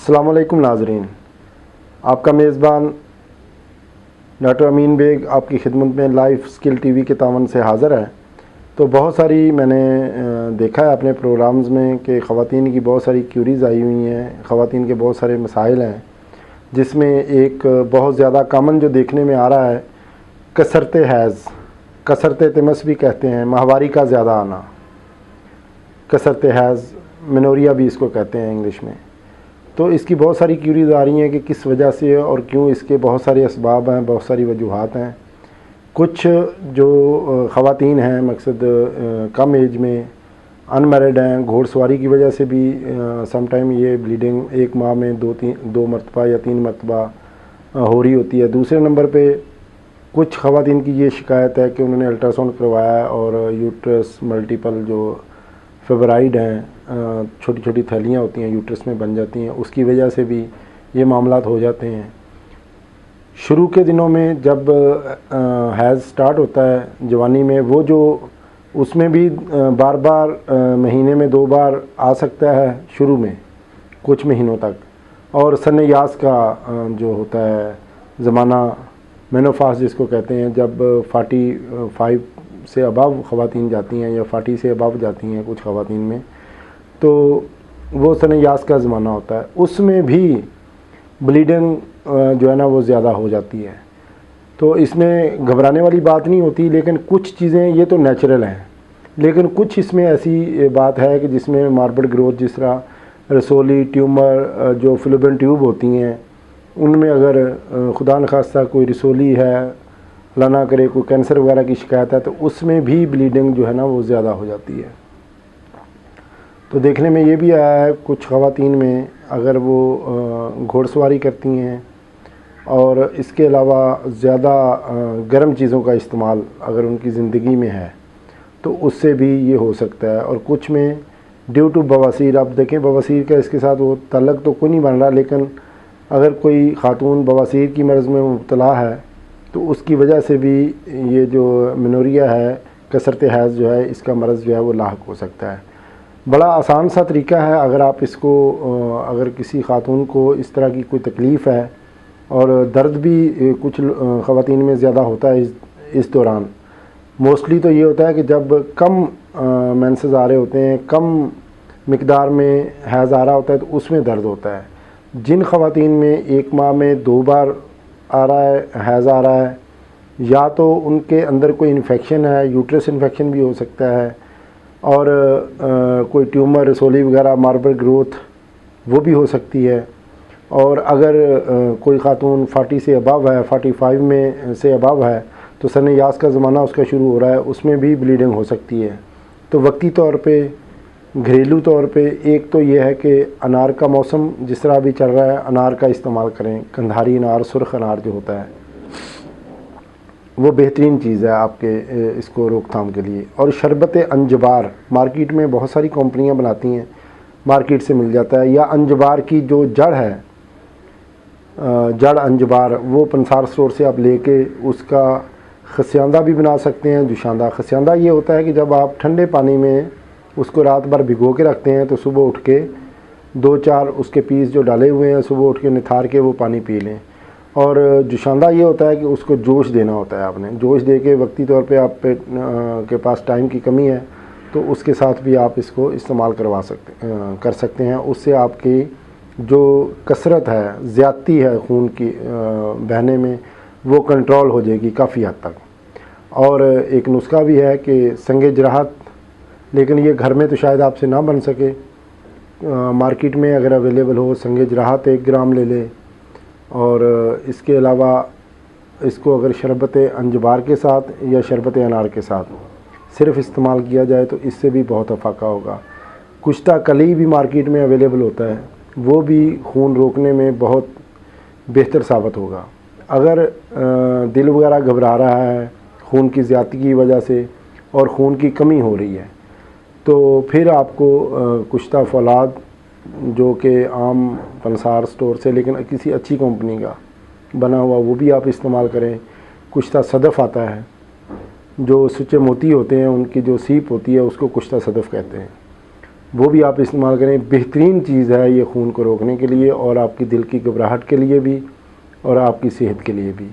अस्सलाम वालेकुम नाज़रीन, आपका मेज़बान डॉक्टर अमीन बेग आपकी खिदमत में लाइफ स्किल टीवी के तावन से हाज़िर है। तो बहुत सारी मैंने देखा है अपने प्रोग्राम्स में कि ख़वातीन की बहुत सारी क्यूरीज़ आई हुई हैं, ख़वातीन के बहुत सारे मसाइल हैं, जिसमें एक बहुत ज़्यादा कॉमन जो देखने में आ रहा है कसरत हैज़, कसरत तिमस भी कहते हैं, माहवारी का ज़्यादा आना, कसरत हैज़ मिनोरिया भी इसको कहते हैं इंग्लिश में। तो इसकी बहुत सारी क्यूरीज आ रही हैं कि किस वजह से और क्यों, इसके बहुत सारे असबाब हैं, बहुत सारी वजूहात हैं। कुछ जो ख़वातीन हैं मकसद कम एज में अनमैरिड हैं, घोड़सवारी की वजह से भी समटाइम ये ब्लीडिंग एक माह में दो मरतबा या 3 मरतबा हो रही होती है। दूसरे नंबर पे कुछ ख़वातीन की ये शिकायत है कि उन्होंने अल्ट्रासाउंड करवाया और यूट्रस मल्टीपल जो फेब्राइड हैं, छोटी छोटी थैलियाँ होती हैं यूट्रस में बन जाती हैं, उसकी वजह से भी ये मामलात हो जाते हैं। शुरू के दिनों में जब हैज़ स्टार्ट होता है जवानी में, वो जो उसमें भी बार बार महीने में 2 बार आ सकता है शुरू में कुछ महीनों तक, और सन यास का जो होता है ज़माना, मेनोफास जिसको कहते हैं, जब 45 से अबव ख़वातीन जाती हैं या 40 से अबव जाती हैं कुछ ख़वातीन में, तो वो सन यास का ज़माना होता है। उसमें भी ब्लीडिंग जो है ना वो ज़्यादा हो जाती है। तो इसमें घबराने वाली बात नहीं होती, लेकिन कुछ चीज़ें ये तो नेचुरल हैं, लेकिन कुछ इसमें ऐसी बात है कि जिसमें मार्बल ग्रोथ, जिस तरह रसोली ट्यूमर, जो फिलोपियन ट्यूब होती हैं, उनमें अगर खुदा न खास्ता कोई रसोली है, अल्लाह ना करे कोई कैंसर वगैरह की शिकायत है, तो उसमें भी ब्लीडिंग जो है ना वो ज़्यादा हो जाती है। तो देखने में ये भी आया है कुछ ख़वातीन में, अगर वो घोड़सवारी करती हैं और इसके अलावा ज़्यादा गर्म चीज़ों का इस्तेमाल अगर उनकी ज़िंदगी में है तो उससे भी ये हो सकता है। और कुछ में ड्यू टू बवासीर, आप देखें बवासीर का इसके साथ वो तल्लक तो कोई नहीं बन रहा, लेकिन अगर कोई ख़ातून बवासीर की मर्ज़ में मुब्तला है तो उसकी वजह से भी ये जो मिनोरिया है, कसरत हैज़ जो है, इसका मर्ज़ जो है वो लाहक हो सकता है। बड़ा आसान सा तरीका है, अगर आप इसको अगर किसी ख़ातून को इस तरह की कोई तकलीफ़ है और दर्द भी कुछ ख़वातीन में ज़्यादा होता है इस दौरान, मोस्टली तो ये होता है कि जब कम मेंसेस आ रहे होते हैं, कम मिकदार में हैज़ आ रहा होता है, तो उसमें दर्द होता है। जिन ख़वातीन में एक माह में 2 बार आ रहा है, हैज़ आ रहा है, या तो उनके अंदर कोई इन्फेक्शन है, यूट्रस इन्फेक्शन भी हो सकता है, और कोई ट्यूमर, रसोली वगैरह, मार्बल ग्रोथ वो भी हो सकती है। और अगर कोई ख़ातून 40 से अबव है, 45 में से अबव है, तो सन यास का ज़माना उसका शुरू हो रहा है, उसमें भी ब्लीडिंग हो सकती है। तो वक्ती तौर पे, घरेलू तौर पे, एक तो ये है कि अनार का मौसम जिस तरह भी चल रहा है, अनार का इस्तेमाल करें, कंधारी अनार, सुर्ख अनार जो होता है वो बेहतरीन चीज़ है आपके इसको रोकथाम के लिए। और शरबत अंजबार मार्केट में बहुत सारी कंपनियां बनाती हैं, मार्केट से मिल जाता है, या अंजबार की जो जड़ है, जड़ अंजबार, वो पंसार स्टोर से आप लेके उसका खस्यांदा भी बना सकते हैं, जुशांदा। खस्यांदा ये होता है कि जब आप ठंडे पानी में उसको रात भर भिगो के रखते हैं तो सुबह उठ के 2-4 उसके पीस जो डाले हुए हैं सुबह उठ के निथार के वो पानी पी लें। और जुशांदा ये होता है कि उसको जोश देना होता है, आपने जोश दे के, वक्ती तौर पे आप के पास टाइम की कमी है तो उसके साथ भी आप इसको इस्तेमाल कर सकते हैं। उससे आपकी जो कसरत है, ज़्यादती है खून की बहने में, वो कंट्रोल हो जाएगी काफ़ी हद तक। और एक नुस्खा भी है कि संगे जराहत, लेकिन ये घर में तो शायद आपसे ना बन सके, मार्केट में अगर अवेलेबल हो, संगे जराहत 1 ग्राम ले लें। और इसके अलावा इसको अगर शरबत अंजबार के साथ या शरबत अनार के साथ सिर्फ इस्तेमाल किया जाए तो इससे भी बहुत अफाका होगा। कुश्ता कली भी मार्केट में अवेलेबल होता है, वो भी खून रोकने में बहुत बेहतर साबित होगा। अगर दिल वगैरह घबरा रहा है खून की ज़्यादती की वजह से और खून की कमी हो रही है, तो फिर आपको कुश्ता फौलाद, जो कि आम पंसार स्टोर से, लेकिन किसी अच्छी कंपनी का बना हुआ, वो भी आप इस्तेमाल करें। कुश्ता सदफ़ आता है, जो सुच्चे मोती होते हैं उनकी जो सीप होती है उसको कुश्ता सदफ़ कहते हैं। वो भी आप इस्तेमाल करें। बेहतरीन चीज़ है ये खून को रोकने के लिए और आपकी दिल की घबराहट के लिए भी और आपकी सेहत के लिए भी।